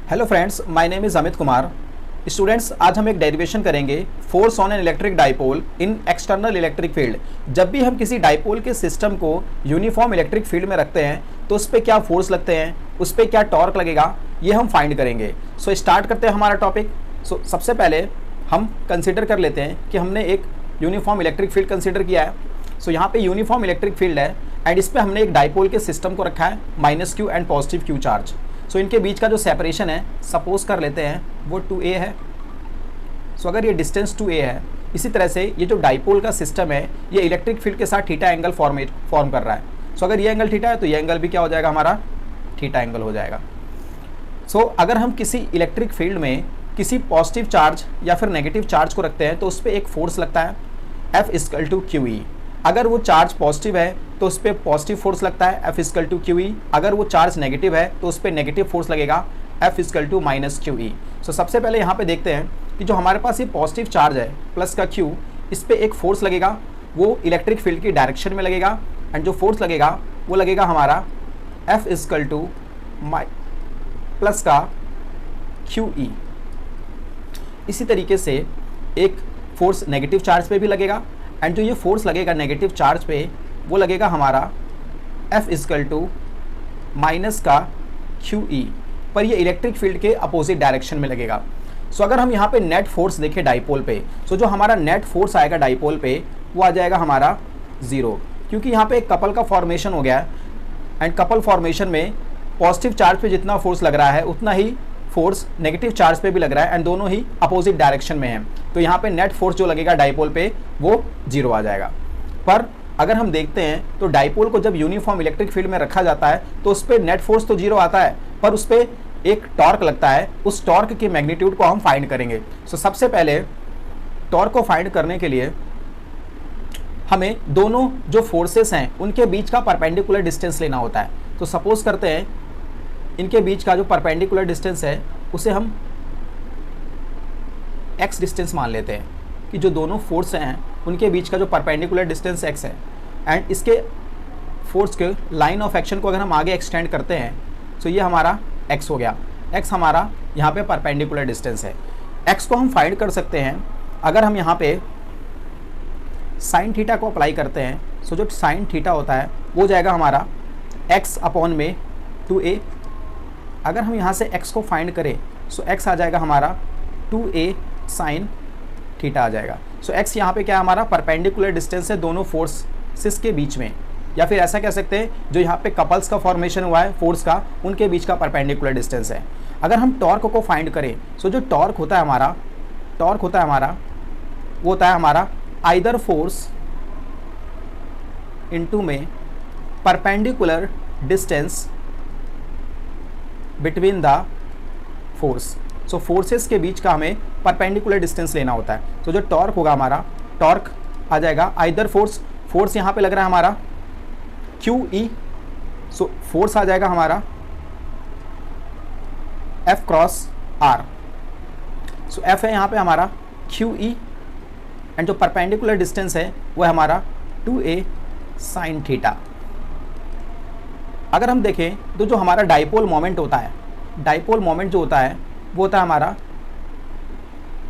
Hello friends, my name is Amit Kumar. Students, आज हम एक डेरिवेशन करेंगे force on an electric dipole in external electric field. जब भी हम किसी डाइपोल के सिस्टम को यूनिफॉर्म इलेक्ट्रिक फील्ड में रखते हैं तो उस पर क्या फोर्स लगते हैं, उस पर क्या टॉर्क लगेगा, ये हम फाइंड करेंगे। सो स्टार्ट करते हैं हमारा टॉपिक। सबसे पहले हम कंसिडर कर लेते हैं कि हमने एक यूनिफॉर्म इलेक्ट्रिक फील्ड कंसिडर किया है। यहाँ पे यूनिफॉर्म इलेक्ट्रिक फील्ड है एंड इस पर हमने एक डाइपोल के सिस्टम को रखा है -q एंड +q चार्ज। इनके बीच का जो सेपरेशन है सपोज कर लेते हैं वो 2a है। अगर ये डिस्टेंस 2a है, इसी तरह से ये जो डाइपोल का सिस्टम है ये इलेक्ट्रिक फील्ड के साथ थीटा एंगल फॉर्म कर रहा है। अगर ये एंगल थीटा है तो ये एंगल भी क्या हो जाएगा, हमारा थीटा एंगल हो जाएगा। अगर हम किसी इलेक्ट्रिक फील्ड में किसी पॉजिटिव चार्ज या फिर नेगेटिव चार्ज को रखते हैं तो उस पर एक फोर्स लगता है F = QE। अगर वो चार्ज पॉजिटिव है तो उस पर पॉजिटिव फोर्स लगता है F = QE। अगर वो चार्ज नेगेटिव है तो उस पर नेगेटिव फोर्स लगेगा F = -QE। सबसे पहले यहाँ पे देखते हैं कि जो हमारे पास ये पॉजिटिव चार्ज है प्लस का Q, इस पर एक फोर्स लगेगा, वो इलेक्ट्रिक फील्ड की डायरेक्शन में लगेगा एंड जो फोर्स लगेगा वो लगेगा हमारा F = प्लस का QE। इसी तरीके से एक फोर्स नेगेटिव चार्ज पे भी लगेगा एंड जो ये फोर्स लगेगा नेगेटिव चार्ज पे वो लगेगा हमारा F = माइनस का QE, पर ये इलेक्ट्रिक फील्ड के अपोजिट डायरेक्शन में लगेगा। अगर हम यहाँ पे नेट फोर्स देखें डाइपोल पे, जो हमारा नेट फोर्स आएगा डाइपोल पे वो आ जाएगा हमारा 0, क्योंकि यहाँ पे एक कपल का फॉर्मेशन हो गया है एंड कपल फॉर्मेशन में पॉजिटिव चार्ज पे जितना फोर्स लग रहा है उतना ही फोर्स नेगेटिव चार्ज पे भी लग रहा है एंड दोनों ही अपोजिट डायरेक्शन में है। तो यहाँ पे नेट फोर्स जो लगेगा डाइपोल पे वो 0 आ जाएगा। पर अगर हम देखते हैं तो डाइपोल को जब यूनिफॉर्म इलेक्ट्रिक फील्ड में रखा जाता है तो उस पर नेट फोर्स तो 0 आता है, पर उस पर एक टॉर्क लगता है। उस टॉर्क के मैग्नीट्यूड को हम फाइंड करेंगे। सबसे पहले टॉर्क को फाइंड करने के लिए हमें दोनों जो फोर्सेस हैं उनके बीच का परपेंडिकुलर डिस्टेंस लेना होता है। सपोज करते हैं इनके बीच का जो परपेंडिकुलर डिस्टेंस है उसे हम x डिस्टेंस मान लेते हैं कि जो दोनों फोर्स हैं उनके बीच का जो परपेंडिकुलर डिस्टेंस x है एंड इसके फोर्स के लाइन ऑफ एक्शन को अगर हम आगे एक्सटेंड करते हैं तो ये हमारा x हो गया। x हमारा यहाँ पे परपेंडिकुलर डिस्टेंस है। x को हम फाइंड कर सकते हैं अगर हम यहाँ पे साइन थीटा को अप्लाई करते हैं। जो साइन थीटा होता है वो जाएगा हमारा x/2a। अगर हम यहाँ से x को फाइंड करें तो x आ जाएगा हमारा 2a साइन थीटा आ जाएगा। x यहाँ पे क्या है, हमारा परपेंडिकुलर डिस्टेंस है दोनों फोर्सेस के बीच में, या फिर ऐसा कह सकते हैं जो यहाँ पे कपल्स का फॉर्मेशन हुआ है फोर्स का उनके बीच का परपेंडिकुलर डिस्टेंस है। अगर हम टॉर्क को फाइंड करें जो टॉर्क होता है हमारा वो होता है हमारा आइदर फोर्स इनटू में perpendicular distance between the force. Forces के बीच का हमें परपेंडिकुलर डिस्टेंस लेना होता है। जो टॉर्क होगा हमारा, टॉर्क आ जाएगा आइदर फोर्स यहाँ पे लग रहा है हमारा QE। फोर्स आ जाएगा हमारा F×R। F है यहाँ पे हमारा QE एंड जो परपेंडिकुलर डिस्टेंस है वो है हमारा 2a साइन थीटा। अगर हम देखें तो जो हमारा डाइपोल मोमेंट होता है, डाइपोल मोमेंट जो होता है वो होता है हमारा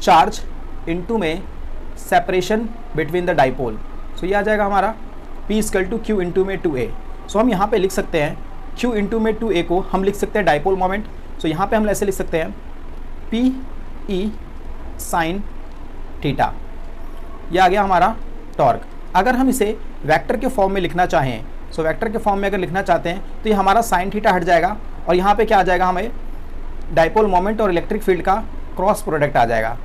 चार्ज इनटू में सेपरेशन बिटवीन द डाइपोल। ये आ जाएगा हमारा P = Q इनटू में 2a। हम यहाँ पे लिख सकते हैं Q इनटू में 2a को हम लिख सकते हैं डाइपोल मोमेंट। यहाँ पे हम ऐसे लिख सकते हैं PE साइन थीटा। यह आ गया हमारा टॉर्क। अगर हम इसे वेक्टर के फॉर्म में लिखना चाहें, वेक्टर के फॉर्म में अगर लिखना चाहते हैं तो ये हमारा साइन थीटा हट जाएगा और यहाँ पे क्या आ जाएगा, हमें डाइपोल मोमेंट और इलेक्ट्रिक फील्ड का क्रॉस प्रोडक्ट आ जाएगा।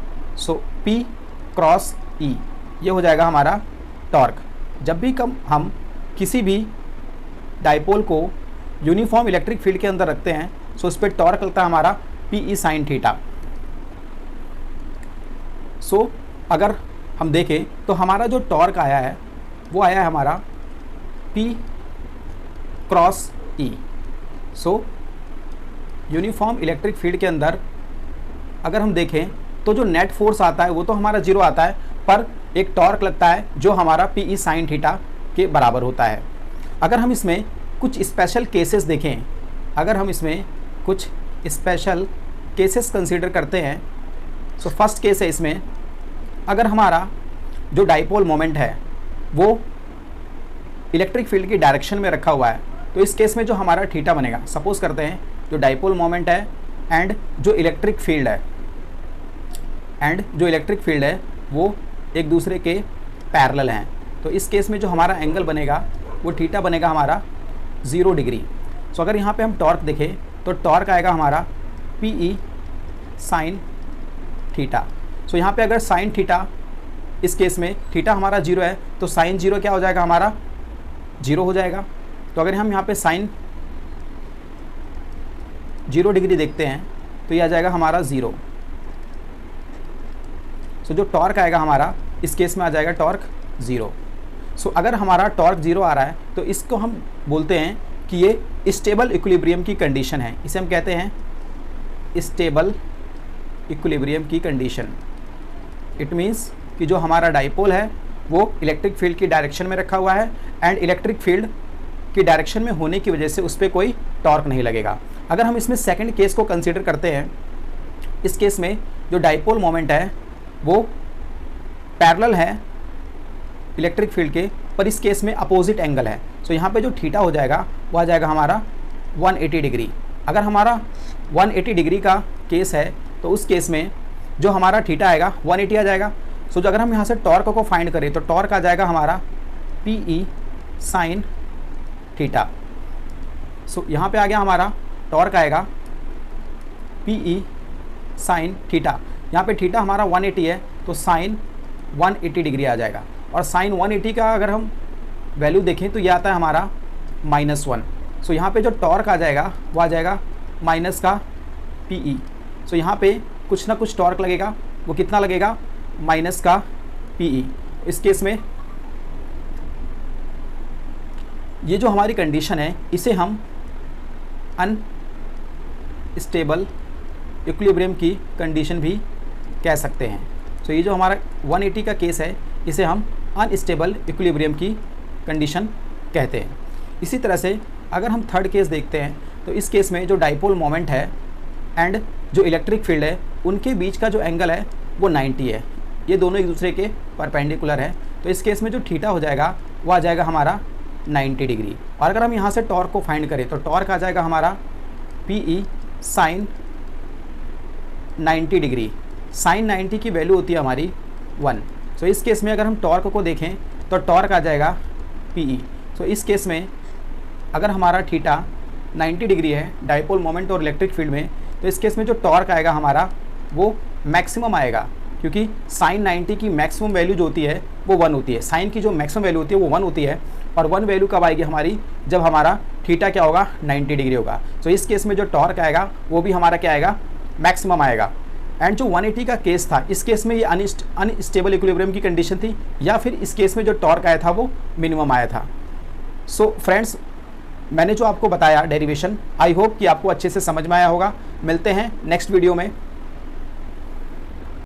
P×E ये हो जाएगा हमारा टॉर्क। जब भी हम किसी भी डाइपोल को यूनिफॉर्म इलेक्ट्रिक फील्ड के अंदर रखते हैं उस पर टॉर्क लगता है हमारा PE साइन थीटा। अगर हम देखें तो हमारा जो टॉर्क आया है वो आया है हमारा P×E। यूनिफॉर्म इलेक्ट्रिक फील्ड के अंदर अगर हम देखें तो जो नेट फोर्स आता है वो तो हमारा 0 आता है, पर एक टॉर्क लगता है जो हमारा PE साइन थीटा के बराबर होता है। अगर हम इसमें कुछ स्पेशल केसेस देखें, अगर हम इसमें कुछ स्पेशल केसेस कंसीडर करते हैं। सो फर्स्ट केस है इसमें, अगर हमारा जो डाइपोल मोमेंट है वो इलेक्ट्रिक फील्ड की डायरेक्शन में रखा हुआ है, तो इस केस में जो हमारा थीटा बनेगा, सपोज करते हैं जो डाइपोल मोमेंट है एंड जो इलेक्ट्रिक फील्ड है वो एक दूसरे के पैरेलल हैं, तो इस केस में जो हमारा एंगल बनेगा वो थीटा बनेगा हमारा 0 डिग्री। सो अगर यहाँ पे हम टॉर्क देखें तो टॉर्क आएगा हमारा PE साइन थीटा। सो यहाँ पे अगर साइन थीटा, इस केस में थीटा हमारा 0 है तो साइन 0 क्या हो जाएगा हमारा 0 हो जाएगा। तो अगर हम यहाँ पे साइन 0 डिग्री देखते हैं तो ये आ जाएगा हमारा 0। सो जो टॉर्क आएगा हमारा इस केस में आ जाएगा टॉर्क 0। सो अगर हमारा टॉर्क 0 आ रहा है तो इसको हम बोलते हैं कि ये स्टेबल इक्विलिब्रियम की कंडीशन है। इसे हम कहते हैं स्टेबल इक्विलिब्रियम की कंडीशन। इट मीन्स कि जो हमारा डाइपोल है वो इलेक्ट्रिक फील्ड की डायरेक्शन में रखा हुआ है एंड इलेक्ट्रिक फील्ड की डायरेक्शन में होने की वजह से उस पर कोई टॉर्क नहीं लगेगा। अगर हम इसमें सेकंड केस को कंसीडर करते हैं, इस केस में जो डाइपोल मोमेंट है वो पैरेलल है इलेक्ट्रिक फील्ड के, पर इस केस में अपोजिट एंगल है। सो यहाँ पे जो थीटा हो जाएगा वो आ जाएगा हमारा 180 डिग्री। अगर हमारा 180 डिग्री का केस है तो उस केस में जो हमारा थीटा आएगा 180 आ जाएगा। सो जो अगर हम यहाँ से टॉर्क को फाइंड करें तो टॉर्क आ जाएगा हमारा PE साइन थीटा। सो यहाँ पे आ गया हमारा टॉर्क आएगा PE साइन थीटा। यहाँ पे थीटा हमारा 180 है तो साइन 180 डिग्री आ जाएगा, और साइन 180 का अगर हम वैल्यू देखें तो ये आता है हमारा -1। सो यहाँ पे जो टॉर्क आ जाएगा वो आ जाएगा माइनस का PE। सो यहाँ पे कुछ ना कुछ टॉर्क लगेगा, वो कितना लगेगा माइनस का PE। इस केस में ये जो हमारी कंडीशन है इसे हम अनस्टेबल इक्विलिब्रियम की कंडीशन भी कह सकते हैं। सो ये जो हमारा 180 का केस है इसे हम अनस्टेबल इक्विलिब्रियम की कंडीशन कहते हैं। इसी तरह से अगर हम थर्ड केस देखते हैं तो इस केस में जो डाइपोल मोमेंट है एंड जो इलेक्ट्रिक फील्ड है उनके बीच का जो एंगल है वो 90 है। ये दोनों एक दूसरे के परपेंडिकुलर है, तो इस केस में जो थीटा हो जाएगा वो आ जाएगा हमारा 90 डिग्री। और अगर हम यहाँ से टॉर्क को फाइंड करें तो टॉर्क आ जाएगा हमारा PE साइन 90 डिग्री। साइन 90 की वैल्यू होती है हमारी 1। सो इस केस में अगर हम टॉर्क को देखें तो टॉर्क आ जाएगा PE। सो इस केस में अगर हमारा थीटा 90 डिग्री है डाइपोल मोमेंट और इलेक्ट्रिक फील्ड में, तो इस केस में जो टॉर्क आएगा हमारा वो मैक्सिमम आएगा, क्योंकि साइन 90 की मैक्सिमम वैल्यू जो होती है वो 1 होती है। साइन की जो मैक्सिमम वैल्यू होती है वो 1 होती है, और 1 वैल्यू कब आएगी हमारी, जब हमारा थीटा क्या होगा 90 डिग्री होगा। तो इस केस में जो टॉर्क आएगा वो भी हमारा क्या आएगा मैक्सिमम आएगा। एंड जो 180 का केस था इस केस में ये अनस्टेबल इक्विलिब्रियम की कंडीशन थी, या फिर इस केस में जो टॉर्क आया था वो मिनिमम आया था। सो फ्रेंड्स, मैंने जो आपको बताया डेरिवेशन, आई होप कि आपको अच्छे से समझ में आया होगा। मिलते हैं नेक्स्ट वीडियो में।